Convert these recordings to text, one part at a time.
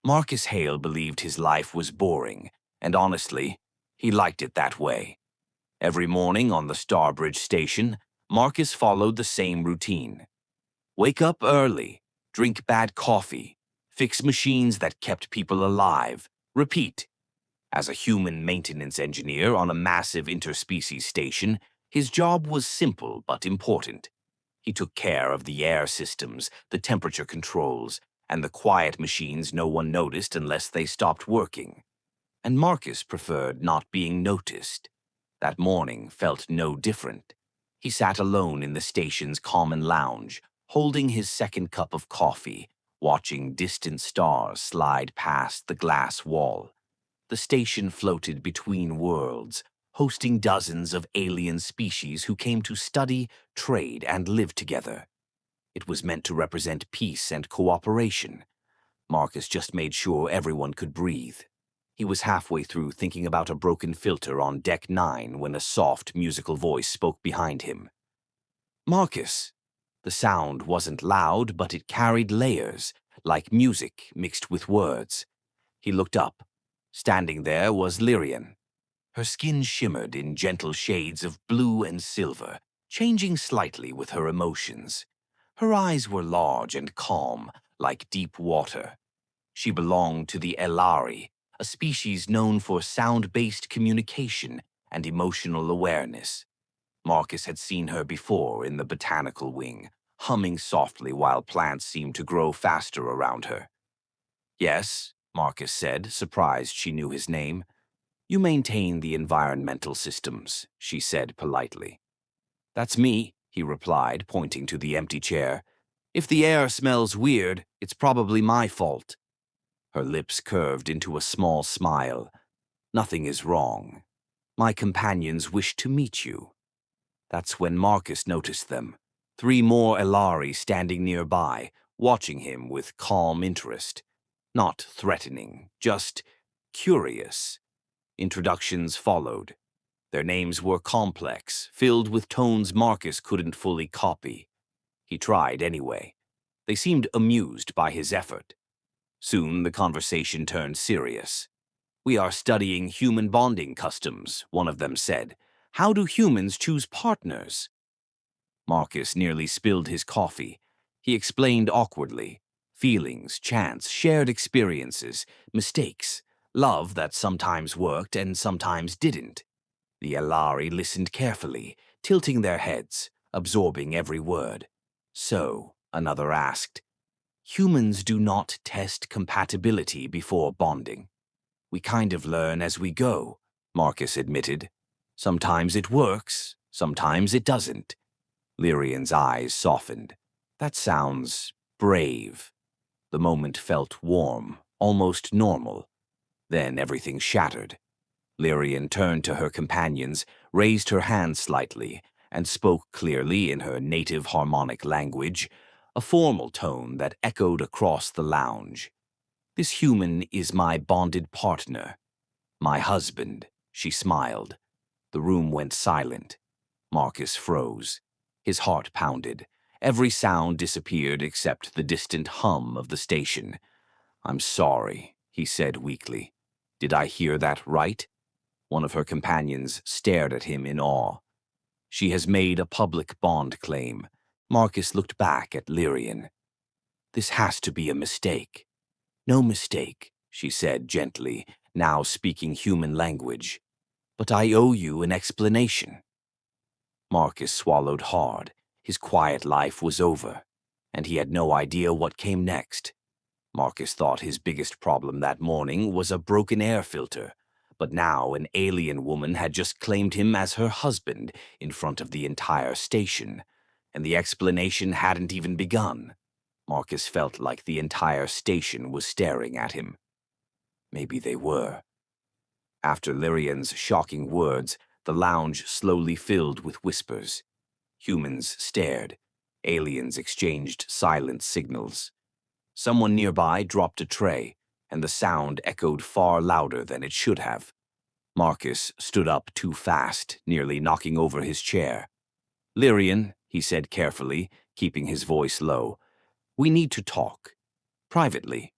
Marcus Hale believed his life was boring, and honestly, he liked it that way. Every morning on the Starbridge station, Marcus followed the same routine. Wake up early, drink bad coffee, fix machines that kept people alive, repeat. As a human maintenance engineer on a massive interspecies station, his job was simple but important. He took care of the air systems, the temperature controls, and the quiet machines no one noticed unless they stopped working. And Marcus preferred not being noticed. That morning felt no different. He sat alone in the station's common lounge, holding his second cup of coffee, watching distant stars slide past the glass wall. The station floated between worlds, hosting dozens of alien species who came to study, trade, and live together. It was meant to represent peace and cooperation. Marcus just made sure everyone could breathe. He was halfway through thinking about a broken filter on Deck 9 when a soft, musical voice spoke behind him. "Marcus!" The sound wasn't loud, but it carried layers, like music mixed with words. He looked up. Standing there was Lyrian. Her skin shimmered in gentle shades of blue and silver, changing slightly with her emotions. Her eyes were large and calm, like deep water. She belonged to the Elari, a species known for sound-based communication and emotional awareness. Marcus had seen her before in the botanical wing, humming softly while plants seemed to grow faster around her. "Yes," Marcus said, surprised she knew his name. "You maintain the environmental systems," she said politely. "That's me," he replied, pointing to the empty chair. "If the air smells weird, it's probably my fault." Her lips curved into a small smile. "Nothing is wrong. My companions wish to meet you." That's when Marcus noticed them. 3 more Elari standing nearby, watching him with calm interest. Not threatening, just curious. Introductions followed. Their names were complex, filled with tones Marcus couldn't fully copy. He tried anyway. They seemed amused by his effort. Soon the conversation turned serious. "We are studying human bonding customs," one of them said. "How do humans choose partners?" Marcus nearly spilled his coffee. He explained awkwardly. Feelings, chance, shared experiences, mistakes, love that sometimes worked and sometimes didn't. The Elari listened carefully, tilting their heads, absorbing every word. "So," another asked, "humans do not test compatibility before bonding." "We kind of learn as we go," Marcus admitted. "Sometimes it works, sometimes it doesn't." Lyrian's eyes softened. "That sounds brave." The moment felt warm, almost normal. Then everything shattered. Lyrian turned to her companions, raised her hand slightly, and spoke clearly in her native harmonic language, a formal tone that echoed across the lounge. "This human is my bonded partner. My husband," she smiled. The room went silent. Marcus froze. His heart pounded. Every sound disappeared except the distant hum of the station. "I'm sorry," he said weakly. "Did I hear that right?" One of her companions stared at him in awe. "She has made a public bond claim." Marcus looked back at Lyrian. "This has to be a mistake." "No mistake," she said gently, now speaking human language. "But I owe you an explanation." Marcus swallowed hard. His quiet life was over, and he had no idea what came next. Marcus thought his biggest problem that morning was a broken air filter, but now an alien woman had just claimed him as her husband in front of the entire station, and the explanation hadn't even begun. Marcus felt like the entire station was staring at him. Maybe they were. After Lyrian's shocking words, the lounge slowly filled with whispers. Humans stared. Aliens exchanged silent signals. Someone nearby dropped a tray, and the sound echoed far louder than it should have. Marcus stood up too fast, nearly knocking over his chair. "Lyrian," he said carefully, keeping his voice low, "we need to talk. Privately."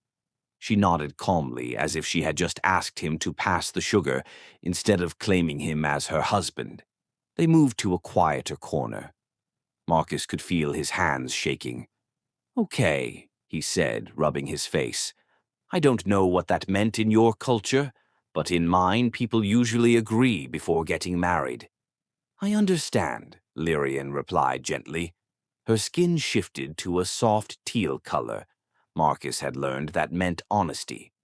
She nodded calmly, as if she had just asked him to pass the sugar instead of claiming him as her husband. They moved to a quieter corner. Marcus could feel his hands shaking. "Okay," he said, rubbing his face. "I don't know what that meant in your culture, but in mine people usually agree before getting married." "I understand," Lyrian replied gently. Her skin shifted to a soft teal color. Marcus had learned that meant honesty.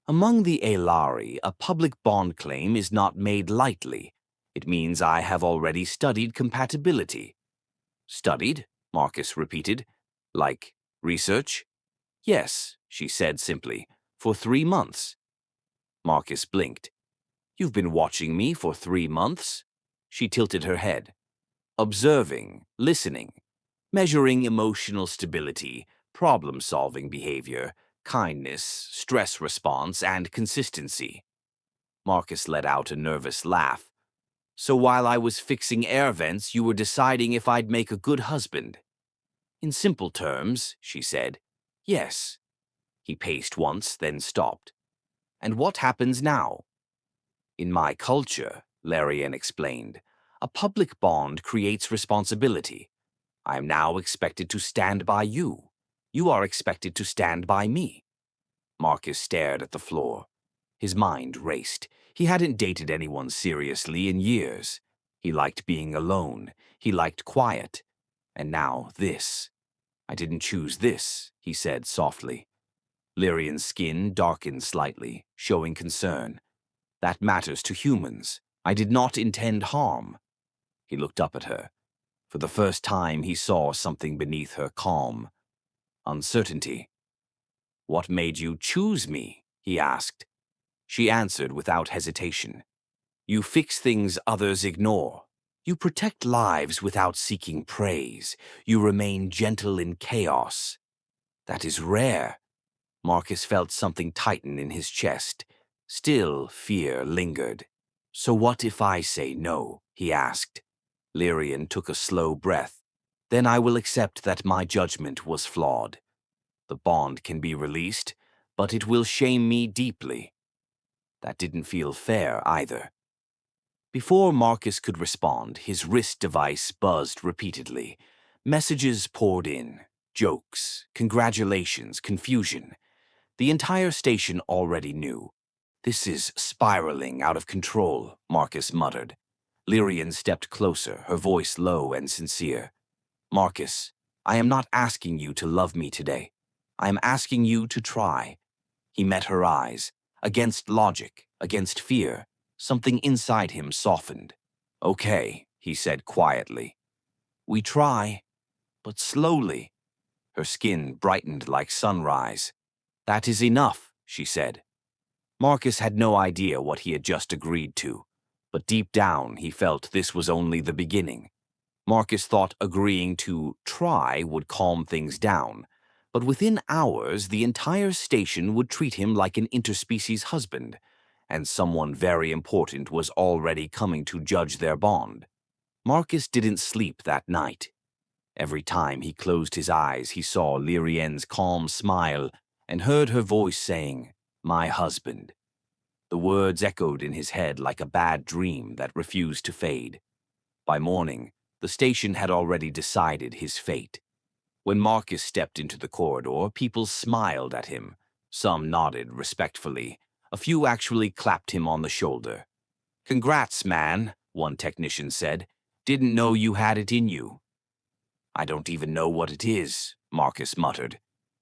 "Among the Aelari, a public bond claim is not made lightly. It means I have already studied compatibility." "Studied?" Marcus repeated. "Like research?" "Yes," she said simply, "for 3 months." Marcus blinked. "You've been watching me for 3 months?" She tilted her head. "Observing, listening, measuring emotional stability, problem-solving behavior, kindness, stress response, and consistency." Marcus let out a nervous laugh. "So while I was fixing air vents, you were deciding if I'd make a good husband?" "In simple terms," she said, "yes." He paced once, then stopped. "And what happens now?" "In my culture," Larian explained, "a public bond creates responsibility. I am now expected to stand by you. You are expected to stand by me." Marcus stared at the floor. His mind raced. He hadn't dated anyone seriously in years. He liked being alone. He liked quiet. And now this. "I didn't choose this," he said softly. Lyrian's skin darkened slightly, showing concern. "That matters to humans. I did not intend harm." He looked up at her. For the first time, he saw something beneath her calm. Uncertainty. "What made you choose me?" he asked. She answered without hesitation. "You fix things others ignore. You protect lives without seeking praise. You remain gentle in chaos. That is rare." Marcus felt something tighten in his chest. Still, fear lingered. "So what if I say no?" he asked. Lyrian took a slow breath. "Then I will accept that my judgment was flawed. The bond can be released, but it will shame me deeply." That didn't feel fair either. Before Marcus could respond, his wrist device buzzed repeatedly. Messages poured in. Jokes, congratulations, confusion. The entire station already knew. "This is spiraling out of control," Marcus muttered. Lyrian stepped closer, her voice low and sincere. "Marcus, I am not asking you to love me today. I am asking you to try." He met her eyes. Against logic, against fear, something inside him softened. "Okay," he said quietly. "We try, but slowly." Her skin brightened like sunrise. "That is enough," she said. Marcus had no idea what he had just agreed to, but deep down he felt this was only the beginning. Marcus thought agreeing to try would calm things down, but within hours the entire station would treat him like an interspecies husband, and someone very important was already coming to judge their bond. Marcus didn't sleep that night. Every time he closed his eyes, he saw Lyrien's calm smile and heard her voice saying, "My husband." The words echoed in his head like a bad dream that refused to fade. By morning, the station had already decided his fate. When Marcus stepped into the corridor, people smiled at him. Some nodded respectfully. A few actually clapped him on the shoulder. "Congrats, man," one technician said. "Didn't know you had it in you." "I don't even know what it is," Marcus muttered.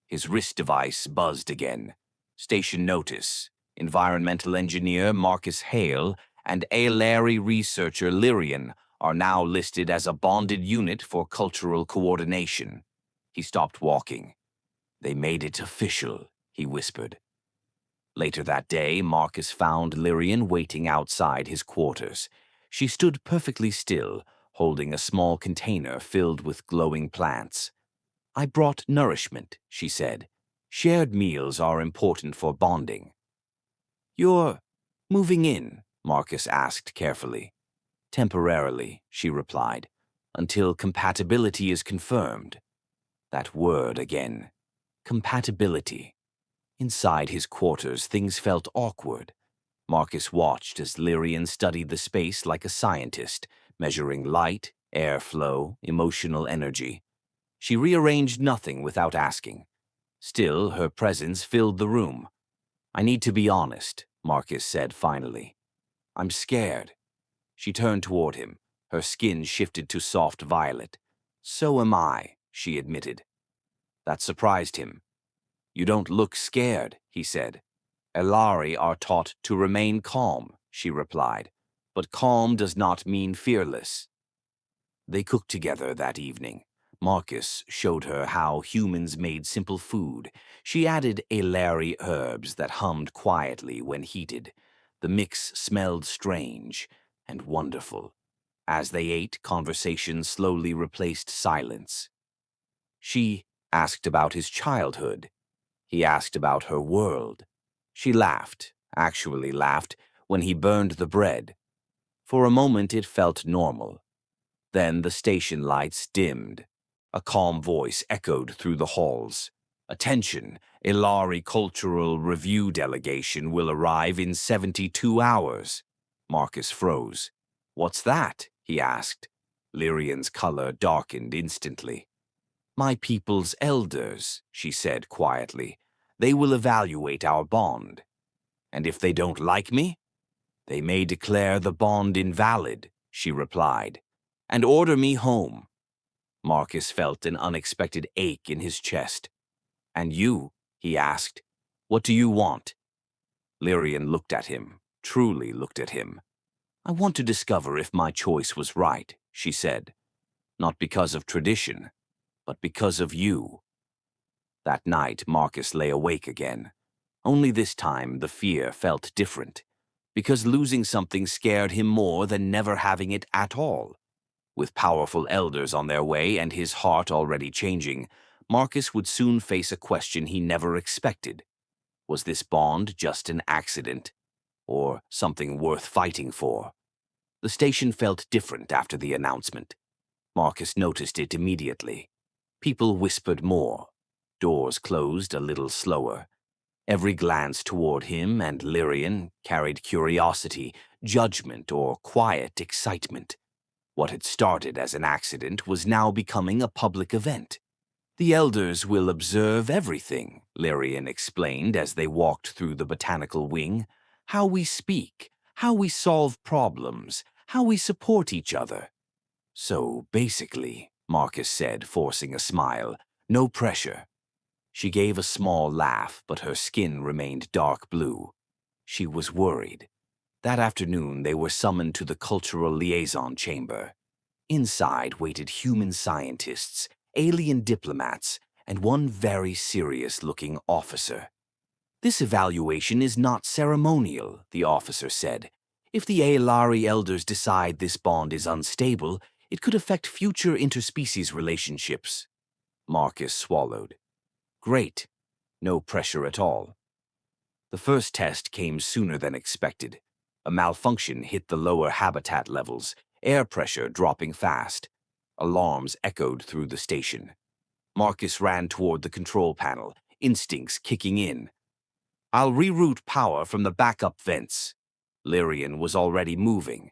His wrist device buzzed again. Station notice. Environmental engineer Marcus Hale and Aelari researcher Lyrian are now listed as a bonded unit for cultural coordination. He stopped walking. "They made it official," he whispered. Later that day, Marcus found Lyrian waiting outside his quarters. She stood perfectly still, holding a small container filled with glowing plants. "I brought nourishment," she said. "Shared meals are important for bonding." "You're moving in?" Marcus asked carefully. "Temporarily," she replied, "until compatibility is confirmed." That word again. Compatibility. Inside his quarters, things felt awkward. Marcus watched as Lyrian studied the space like a scientist, measuring light, airflow, emotional energy. She rearranged nothing without asking. Still, her presence filled the room. "I need to be honest," Marcus said finally. "I'm scared." She turned toward him. Her skin shifted to soft violet. "So am I," she admitted. That surprised him. "You don't look scared," he said. "Elari are taught to remain calm," she replied. "But calm does not mean fearless." They cooked together that evening. Marcus showed her how humans made simple food. She added Elari herbs that hummed quietly when heated. The mix smelled strange and wonderful. As they ate, conversation slowly replaced silence. She asked about his childhood. He asked about her world. She laughed, actually laughed, when he burned the bread. For a moment it felt normal. Then the station lights dimmed. A calm voice echoed through the halls. "Attention, Ilari Cultural Review Delegation will arrive in 72 hours. Marcus froze. "What's that?" he asked. Lyrian's color darkened instantly. "My people's elders," she said quietly. "They will evaluate our bond. And if they don't like me, they may declare the bond invalid," she replied, "and order me home." Marcus felt an unexpected ache in his chest. "And you?" he asked. "What do you want?" Lyrian looked at him, truly looked at him. "I want to discover if my choice was right," she said. "Not because of tradition, but because of you." That night, Marcus lay awake again. Only this time, the fear felt different, because losing something scared him more than never having it at all. With powerful elders on their way and his heart already changing, Marcus would soon face a question he never expected. Was this bond just an accident, or something worth fighting for? The station felt different after the announcement. Marcus noticed it immediately. People whispered more. Doors closed a little slower. Every glance toward him and Lyrian carried curiosity, judgment, or quiet excitement. What had started as an accident was now becoming a public event. "The elders will observe everything," Lyrian explained as they walked through the botanical wing. "How we speak, how we solve problems, how we support each other." "So, basically," Marcus said, forcing a smile, "no pressure." She gave a small laugh, but her skin remained dark blue. She was worried. That afternoon, they were summoned to the Cultural Liaison Chamber. Inside waited human scientists, alien diplomats, and one very serious-looking officer. "This evaluation is not ceremonial," the officer said. "If the Aelari elders decide this bond is unstable, it could affect future interspecies relationships." Marcus swallowed. "Great. No pressure at all." The first test came sooner than expected. A malfunction hit the lower habitat levels, air pressure dropping fast. Alarms echoed through the station. Marcus ran toward the control panel, instincts kicking in. "I'll reroute power from the backup vents." Lyrian was already moving.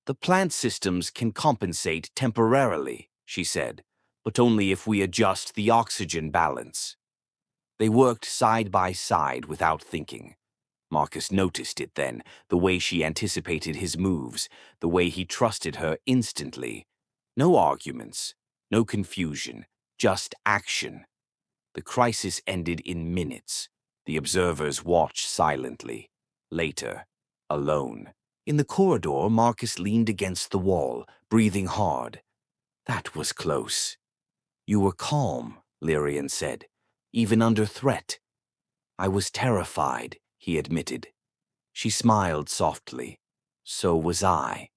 "The plant systems can compensate temporarily," she said, "but only if we adjust the oxygen balance." They worked side by side without thinking. Marcus noticed it then, the way she anticipated his moves, the way he trusted her instantly. No arguments, no confusion, just action. The crisis ended in minutes. The observers watched silently. Later, alone. In the corridor, Marcus leaned against the wall, breathing hard. That was close. "You were calm," Lyrian said, "even under threat." "I was terrified," he admitted. She smiled softly. "So was I."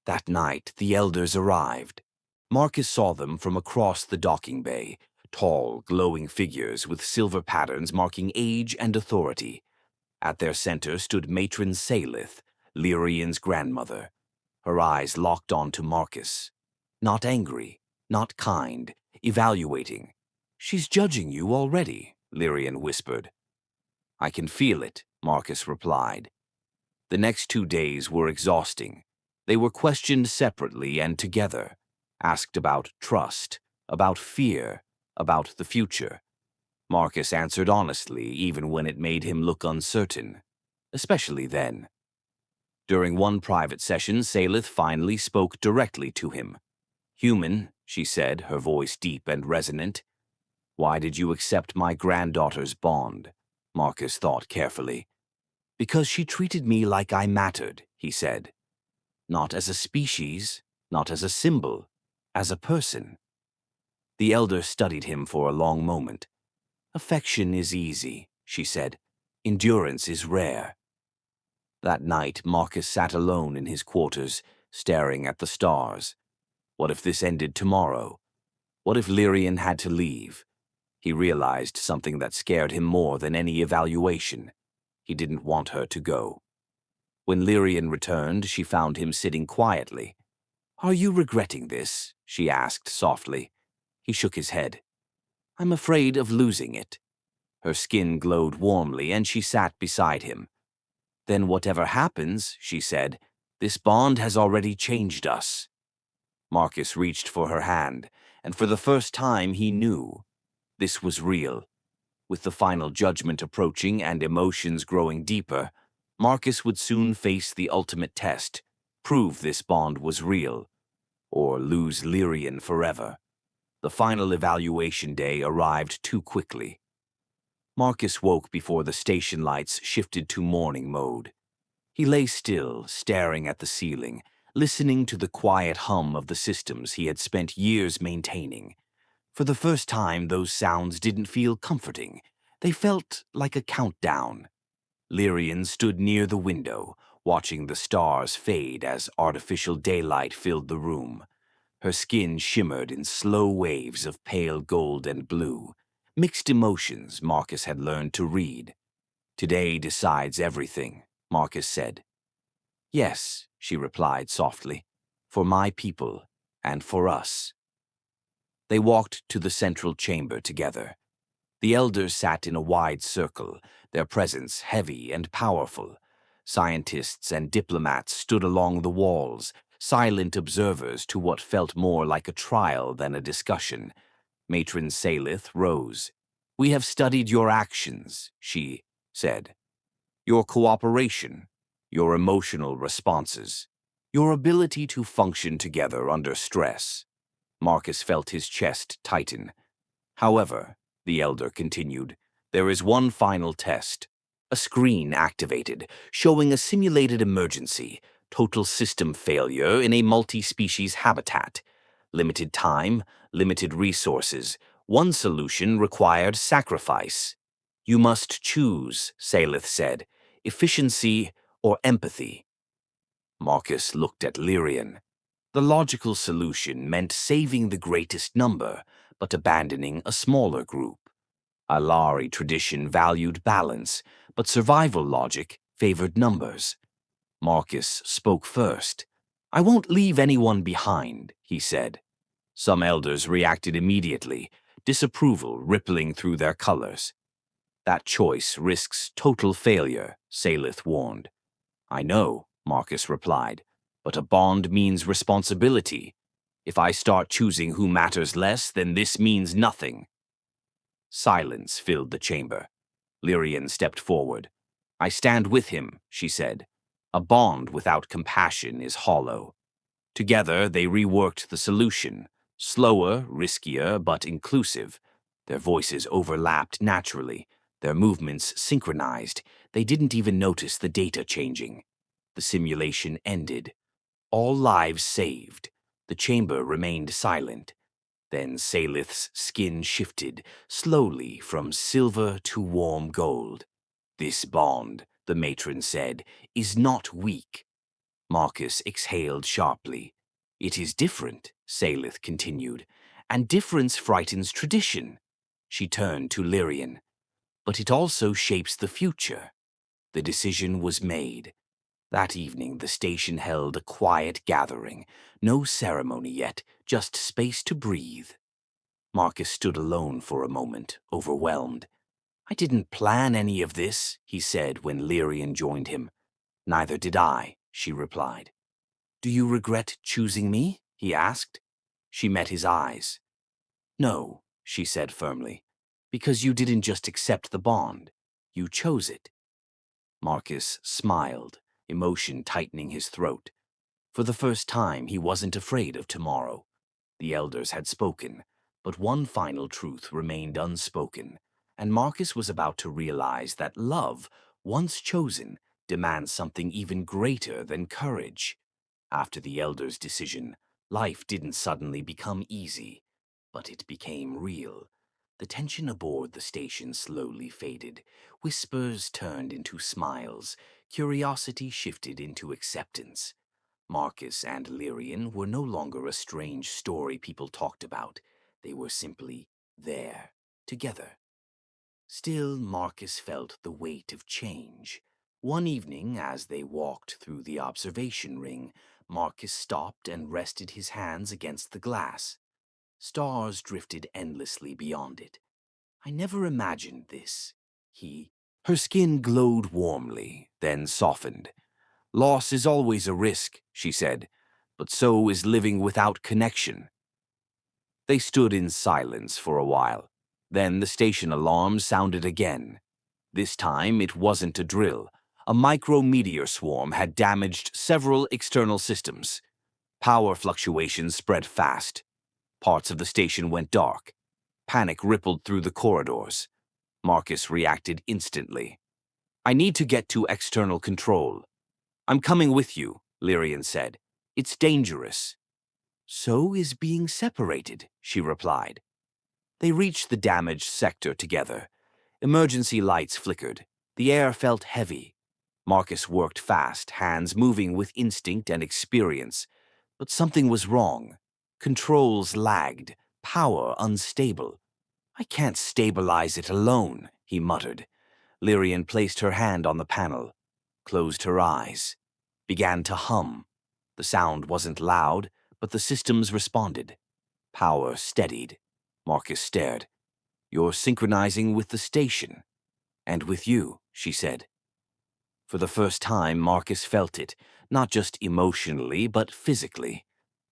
That night, the elders arrived. Marcus saw them from across the docking bay, tall, glowing figures with silver patterns marking age and authority. At their center stood Matron Salith, Lyrian's grandmother. Her eyes locked onto Marcus. Not angry, not kind, evaluating. "She's judging you already," Lyrian whispered. I can feel it, Marcus replied. The next 2 days were exhausting. They were questioned separately and together, asked about trust, about fear, about the future. Marcus answered honestly, even when it made him look uncertain, especially then. During one private session, Salith finally spoke directly to him. Human, she said, her voice deep and resonant. Why did you accept my granddaughter's bond? Marcus thought carefully. Because she treated me like I mattered, he said. Not as a species, not as a symbol, as a person. The elder studied him for a long moment. Affection is easy, she said. Endurance is rare. That night, Marcus sat alone in his quarters, staring at the stars. What if this ended tomorrow? What if Lyrian had to leave? He realized something that scared him more than any evaluation. He didn't want her to go. When Lyrian returned, she found him sitting quietly. Are you regretting this? She asked softly. He shook his head. I'm afraid of losing it. Her skin glowed warmly, and she sat beside him. Then whatever happens, she said, this bond has already changed us. Marcus reached for her hand, and for the first time he knew. This was real. With the final judgment approaching and emotions growing deeper, Marcus would soon face the ultimate test, prove this bond was real, or lose Lyrian forever. The final evaluation day arrived too quickly. Marcus woke before the station lights shifted to morning mode. He lay still, staring at the ceiling, listening to the quiet hum of the systems he had spent years maintaining. For the first time, those sounds didn't feel comforting. They felt like a countdown. Lyrian stood near the window, watching the stars fade as artificial daylight filled the room. Her skin shimmered in slow waves of pale gold and blue, mixed emotions Marcus had learned to read. Today decides everything, Marcus said. Yes, she replied softly, for my people and for us. They walked to the central chamber together. The elders sat in a wide circle, their presence heavy and powerful. Scientists and diplomats stood along the walls, silent observers to what felt more like a trial than a discussion. Matron Salith rose. We have studied your actions, she said. Your cooperation, your emotional responses, your ability to function together under stress. Marcus felt his chest tighten. However, the elder continued, there is one final test. A screen activated, showing a simulated emergency, total system failure in a multi-species habitat. Limited time, limited resources. One solution required sacrifice. You must choose, Salith said, efficiency or empathy. Marcus looked at Lyrian. The logical solution meant saving the greatest number, but abandoning a smaller group. Alari tradition valued balance, but survival logic favored numbers. Marcus spoke first. I won't leave anyone behind, he said. Some elders reacted immediately, disapproval rippling through their colors. That choice risks total failure, Salith warned. I know, Marcus replied, but a bond means responsibility. If I start choosing who matters less, then this means nothing. Silence filled the chamber. Lyrian stepped forward. I stand with him, she said. A bond without compassion is hollow. Together, they reworked the solution. Slower, riskier, but inclusive. Their voices overlapped naturally, their movements synchronized. They didn't even notice the data changing. The simulation ended. All lives saved. The chamber remained silent. Then Salith's skin shifted, slowly from silver to warm gold. This bond, the matron said, is not weak. Marcus exhaled sharply. It is different, Salith continued, and difference frightens tradition. She turned to Lyrian. But it also shapes the future. The decision was made. That evening, the station held a quiet gathering. No ceremony yet, just space to breathe. Marcus stood alone for a moment, overwhelmed. I didn't plan any of this, he said when Lyrian joined him. Neither did I, she replied. Do you regret choosing me? He asked. She met his eyes. No, she said firmly, because you didn't just accept the bond. You chose it. Marcus smiled, emotion tightening his throat. For the first time, he wasn't afraid of tomorrow. The elders had spoken, but one final truth remained unspoken, and Marcus was about to realize that love, once chosen, demands something even greater than courage. After the elders' decision, life didn't suddenly become easy, but it became real. The tension aboard the station slowly faded. Whispers turned into smiles. Curiosity shifted into acceptance. Marcus and Lyrian were no longer a strange story people talked about. They were simply there, together. Still, Marcus felt the weight of change. One evening, as they walked through the observation ring, Marcus stopped and rested his hands against the glass. Stars drifted endlessly beyond it. I never imagined this, Her skin glowed warmly, then softened. Loss is always a risk, she said, but so is living without connection. They stood in silence for a while. Then the station alarm sounded again. This time it wasn't a drill. A micrometeor swarm had damaged several external systems. Power fluctuations spread fast. Parts of the station went dark. Panic rippled through the corridors. Marcus reacted instantly. I need to get to external control. I'm coming with you, Lyrian said. It's dangerous. So is being separated, she replied. They reached the damaged sector together. Emergency lights flickered. The air felt heavy. Marcus worked fast, hands moving with instinct and experience. But something was wrong. Controls lagged, power unstable. I can't stabilize it alone, he muttered. Lyrian placed her hand on the panel, closed her eyes, began to hum. The sound wasn't loud, but the systems responded. Power steadied. Marcus stared. You're synchronizing with the station. And with you, she said. For the first time, Marcus felt it, not just emotionally, but physically.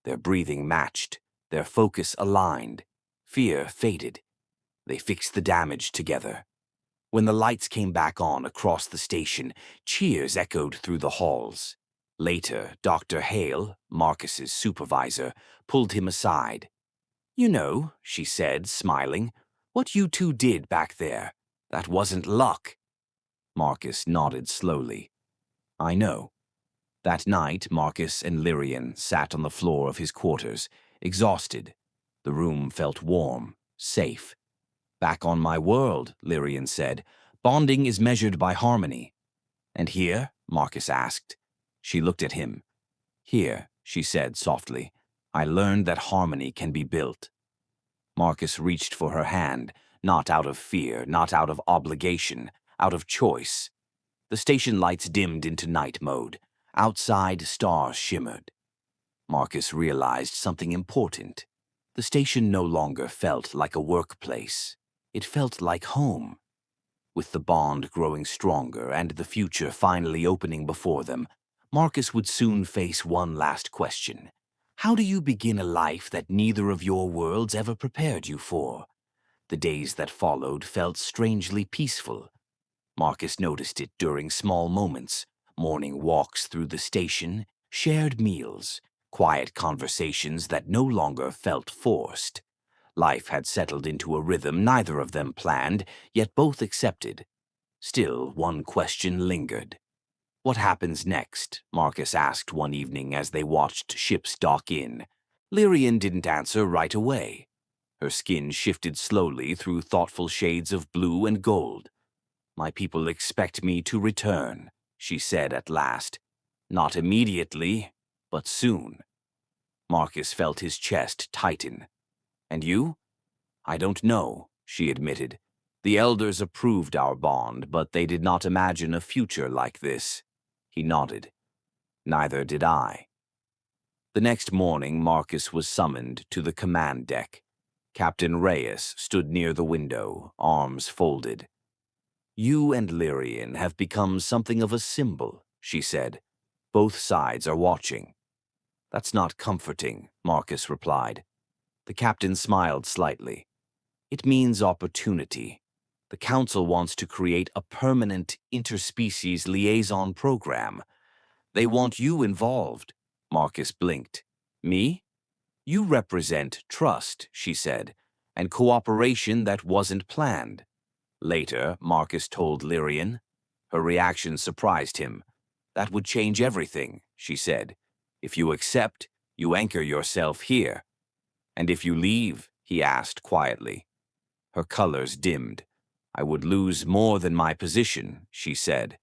Their breathing matched, their focus aligned. Fear faded. They fixed the damage together. When the lights came back on across the station, cheers echoed through the halls. Later, Dr. Hale, Marcus's supervisor, pulled him aside. You know, she said, smiling, what you two did back there. That wasn't luck. Marcus nodded slowly. I know. That night, Marcus and Lyrian sat on the floor of his quarters, exhausted. The room felt warm, safe. Back on my world, Lyrian said, bonding is measured by harmony. And here? Marcus asked. She looked at him. Here, she said softly, I learned that harmony can be built. Marcus reached for her hand, not out of fear, not out of obligation, out of choice. The station lights dimmed into night mode. Outside, stars shimmered. Marcus realized something important. The station no longer felt like a workplace. It felt like home. With the bond growing stronger and the future finally opening before them, Marcus would soon face one last question. How do you begin a life that neither of your worlds ever prepared you for? The days that followed felt strangely peaceful. Marcus noticed it during small moments, morning walks through the station, shared meals, quiet conversations that no longer felt forced. Life had settled into a rhythm neither of them planned, yet both accepted. Still, one question lingered. What happens next? Marcus asked one evening as they watched ships dock in. Lyrian didn't answer right away. Her skin shifted slowly through thoughtful shades of blue and gold. My people expect me to return, she said at last. Not immediately, but soon. Marcus felt his chest tighten. And you? I don't know, she admitted. The elders approved our bond, but they did not imagine a future like this. He nodded. Neither did I. The next morning, Marcus was summoned to the command deck. Captain Reyes stood near the window, arms folded. You and Lyrian have become something of a symbol, she said. Both sides are watching. That's not comforting, Marcus replied. The captain smiled slightly. It means opportunity. The council wants to create a permanent interspecies liaison program. They want you involved. Marcus blinked. Me? You represent trust, she said, and cooperation that wasn't planned. Later, Marcus told Lyrian. Her reaction surprised him. That would change everything, she said. If you accept, you anchor yourself here. And if you leave, he asked quietly. Her colors dimmed. I would lose more than my position, she said.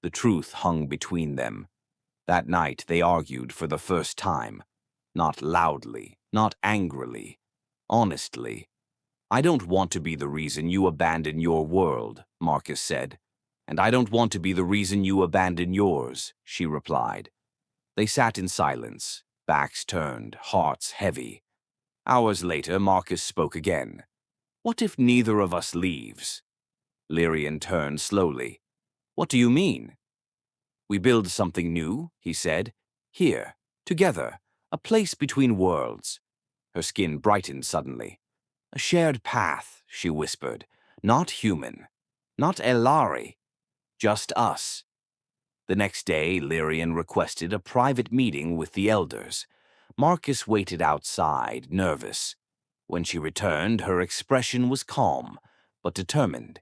The truth hung between them. That night they argued for the first time. Not loudly, not angrily, honestly. I don't want to be the reason you abandon your world, Marcus said. And I don't want to be the reason you abandon yours, she replied. They sat in silence, backs turned, hearts heavy. Hours later, Marcus spoke again. What if neither of us leaves? Lyrian turned slowly. What do you mean? We build something new, he said. Here, together, a place between worlds. Her skin brightened suddenly. A shared path, she whispered. Not human. Not Elari. Just us. The next day, Lyrian requested a private meeting with the elders. Marcus waited outside, nervous. When she returned, her expression was calm, but determined.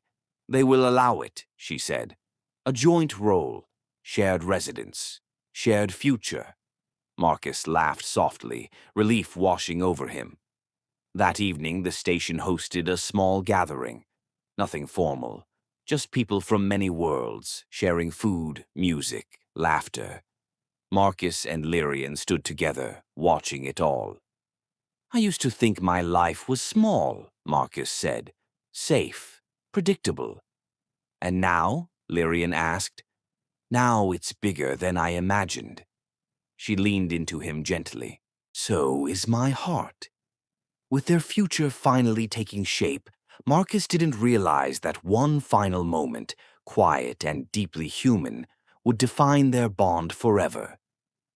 They will allow it, she said. A joint role, shared residence, shared future. Marcus laughed softly, relief washing over him. That evening, the station hosted a small gathering. Nothing formal, just people from many worlds, sharing food, music, laughter. Marcus and Lyrian stood together, watching it all. I used to think my life was small, Marcus said. Safe, predictable. And now? Lyrian asked. Now it's bigger than I imagined. She leaned into him gently. So is my heart. With their future finally taking shape, Marcus didn't realize that one final moment, quiet and deeply human, would define their bond forever.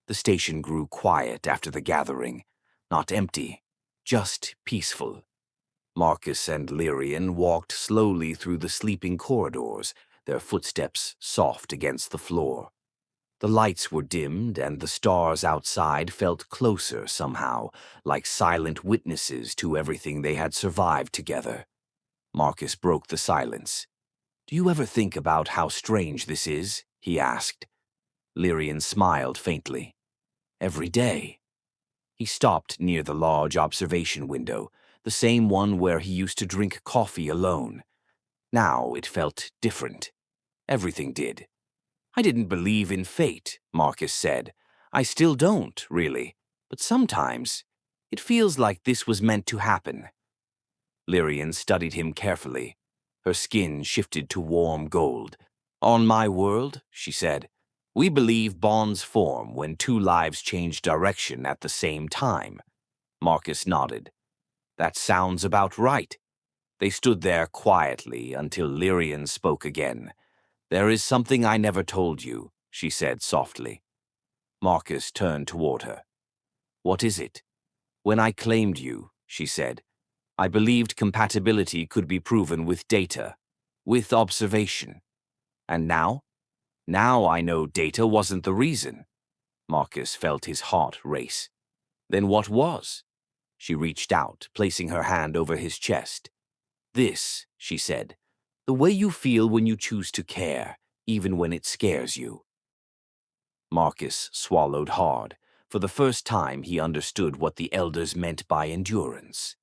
The station grew quiet after the gathering, not empty, just peaceful. Marcus and Lyrian walked slowly through the sleeping corridors, their footsteps soft against the floor. The lights were dimmed, and the stars outside felt closer somehow, like silent witnesses to everything they had survived together. Marcus broke the silence. Do you ever think about how strange this is? He asked. Lyrian smiled faintly. Every day. He stopped near the large observation window, the same one where he used to drink coffee alone. Now it felt different. Everything did. I didn't believe in fate, Marcus said. I still don't, really. But sometimes it feels like this was meant to happen. Lyrian studied him carefully. Her skin shifted to warm gold. On my world, she said, we believe bonds form when two lives change direction at the same time. Marcus nodded. That sounds about right. They stood there quietly until Lyrian spoke again. There is something I never told you, she said softly. Marcus turned toward her. What is it? When I claimed you, she said, I believed compatibility could be proven with data, with observation. And now? Now I know data wasn't the reason. Marcus felt his heart race. Then what was? She reached out, placing her hand over his chest. This, she said, the way you feel when you choose to care, even when it scares you. Marcus swallowed hard. For the first time, he understood what the elders meant by endurance.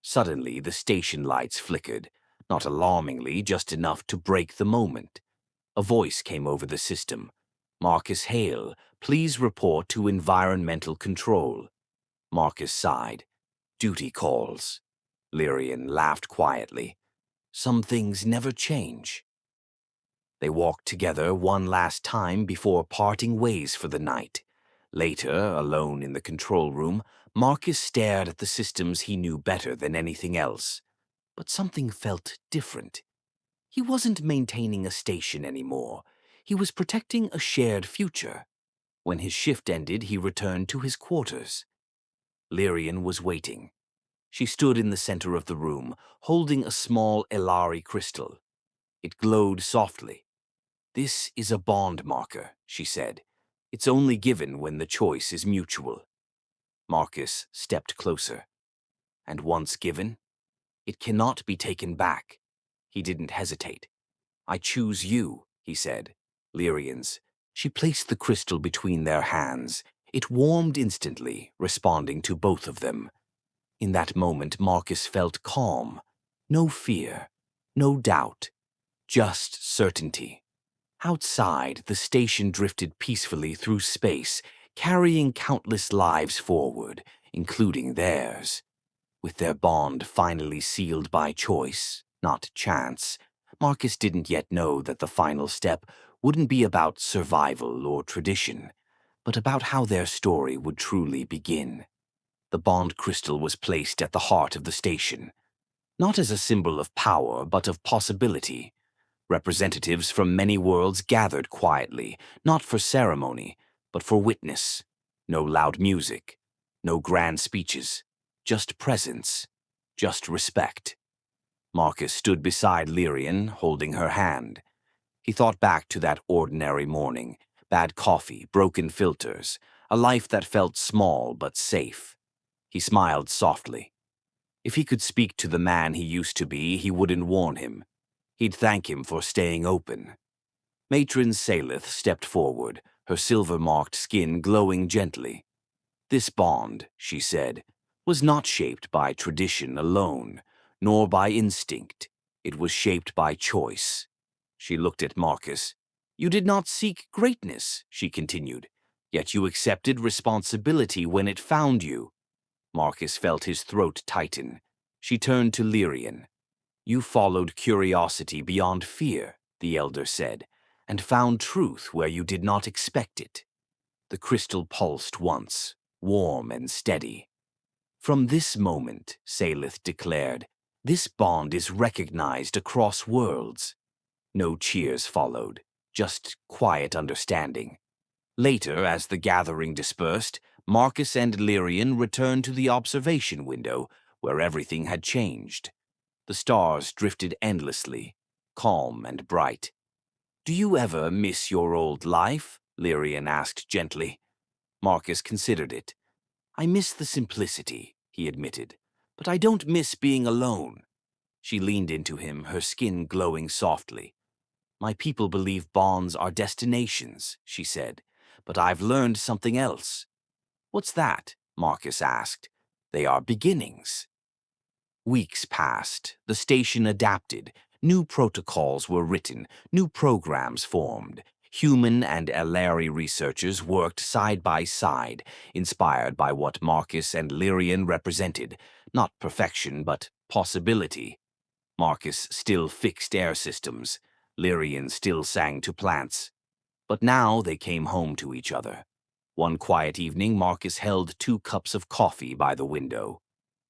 Suddenly, the station lights flickered, not alarmingly, just enough to break the moment. A voice came over the system. Marcus Hale, please report to environmental control. Marcus sighed. Duty calls. Lyrian laughed quietly. Some things never change. They walked together one last time before parting ways for the night. Later, alone in the control room, Marcus stared at the systems he knew better than anything else. But something felt different. He wasn't maintaining a station anymore. He was protecting a shared future. When his shift ended, he returned to his quarters. Lyrian was waiting. She stood in the center of the room, holding a small Elari crystal. It glowed softly. "This is a bond marker," she said. "It's only given when the choice is mutual." Marcus stepped closer. "And once given, it cannot be taken back." He didn't hesitate. "I choose you," he said. Lyrian's. She placed the crystal between their hands. It warmed instantly, responding to both of them. In that moment, Marcus felt calm. No fear, no doubt, just certainty. Outside, the station drifted peacefully through space, carrying countless lives forward, including theirs. With their bond finally sealed by choice, not chance, Marcus didn't yet know that the final step wouldn't be about survival or tradition, but about how their story would truly begin. The bond crystal was placed at the heart of the station, not as a symbol of power, but of possibility. Representatives from many worlds gathered quietly, not for ceremony, but for witness. No loud music, no grand speeches, just presence, just respect. Marcus stood beside Lyrian, holding her hand. He thought back to that ordinary morning, bad coffee, broken filters, a life that felt small but safe. He smiled softly. If he could speak to the man he used to be, he wouldn't warn him. He'd thank him for staying open. Matron Salith stepped forward, her silver-marked skin glowing gently. "This bond," she said, "was not shaped by tradition alone, nor by instinct. It was shaped by choice." She looked at Marcus. "You did not seek greatness," she continued, "yet you accepted responsibility when it found you." Marcus felt his throat tighten. She turned to Lyrian. "You followed curiosity beyond fear," the elder said, "and found truth where you did not expect it." The crystal pulsed once, warm and steady. "From this moment," Salith declared, "this bond is recognized across worlds." No cheers followed, just quiet understanding. Later, as the gathering dispersed, Marcus and Lyrian returned to the observation window, where everything had changed. The stars drifted endlessly, calm and bright. "Do you ever miss your old life?" Lyrian asked gently. Marcus considered it. "I miss the simplicity," he admitted, "but I don't miss being alone." She leaned into him, her skin glowing softly. "My people believe bonds are destinations," she said, "but I've learned something else." "What's that?" Marcus asked. "They are beginnings." Weeks passed. The station adapted. New protocols were written. New programs formed. Human and Elari researchers worked side by side, inspired by what Marcus and Lyrian represented. Not perfection, but possibility. Marcus still fixed air systems. Lyrian still sang to plants. But now they came home to each other. One quiet evening, Marcus held 2 cups of coffee by the window.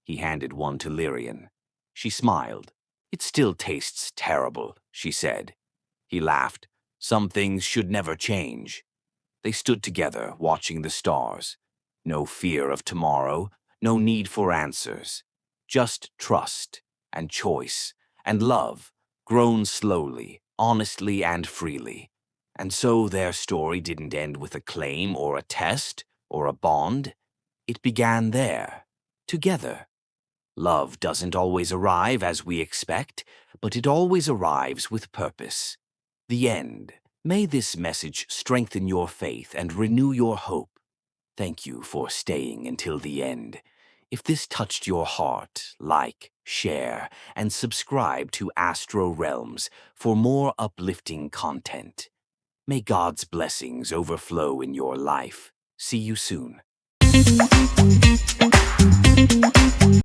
He handed one to Lyrian. She smiled. "It still tastes terrible," she said. He laughed. "Some things should never change." They stood together, watching the stars. No fear of tomorrow, no need for answers. Just trust, and choice, and love, grown slowly, honestly, and freely. And so their story didn't end with a claim or a test or a bond. It began there, together. Love doesn't always arrive as we expect, but it always arrives with purpose. The end. May this message strengthen your faith and renew your hope. Thank you for staying until the end. If this touched your heart, like, share, and subscribe to Astro Realms for more uplifting content. May God's blessings overflow in your life. See you soon.